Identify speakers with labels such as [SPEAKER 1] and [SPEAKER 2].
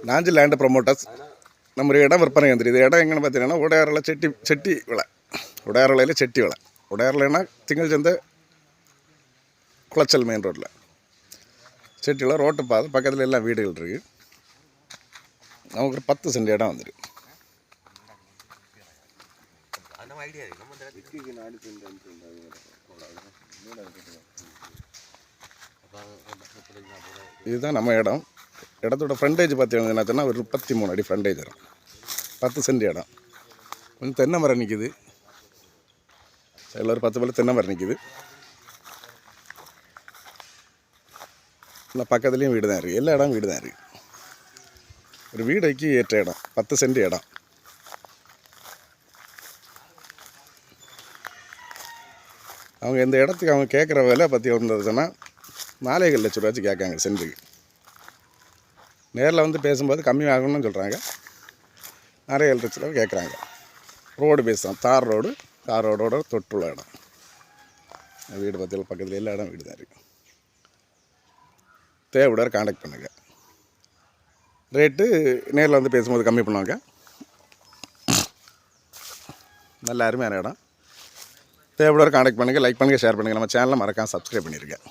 [SPEAKER 1] Nanji land promoters நம்ம ஒரு இடம் விற்பனை வந்துடும். இது இடம் எங்கன்னு பார்த்தீங்கன்னா உடையாரில் செட்டி விலை, உடையாரில் செட்டி விலை. உடையாரில்னா திங்கள் சந்தை குளச்சல் மெயின் ரோட்டில் செட்டியில் ரோட்டு பாதை பக்கத்தில் எல்லாம் வீடுகள் இருக்குது. நமக்கு ஒரு 10 சென்ட் இடம் வந்துருக்கு. இதுதான் நம்ம இடம். இடத்தோட ஃப்ரண்டேஜ் பார்த்தீங்கன்னா ஒரு 33 அடி ஃப்ரண்டேஜ் வரும். 10 சென்ட் இடம். கொஞ்சம் தென்னை மரம் நிற்கிது. சைடில் ஒரு 10 பேர் தென்னை மரம் நிற்கிது. இல்லை பக்கத்துலேயும் வீடு தான் இருக்குது. எல்லா இடம் வீடு தான் இருக்குது. ஒரு வீடைக்கு ஏற்ற இடம் 10 சென்ட் இடம். அவங்க இந்த இடத்துக்கு அவங்க கேட்குற விலை பற்றி வந்ததுன்னா 4 லட்ச ரூபாய்ச்சி கேட்காங்க சென்ட்டுக்கு. நேரில் வந்து பேசும்போது கம்மி ஆகணும்னு சொல்கிறாங்க. 6-7 லட்ச ரூபா கேட்குறாங்க. ரோடு பேசுகிறோம், தார் ரோடோட தொட்டுள்ள இடம். வீடு பக்கத்தில் எல்லா இடம் வீடு தான் இருக்குது. தேவையோட கான்டாக்ட் பண்ணுங்கள். ரேட்டு நேரில் வந்து பேசும்போது கம்மி பண்ணுவாங்க. நல்ல அருமையான இடம். தேவையோட கான்டாக்ட் பண்ணுங்கள். லைக் பண்ணுங்கள், ஷேர் பண்ணுங்கள். நம்ம சேனலை மறக்காம சப்ஸ்கிரைப் பண்ணியிருக்கேன்.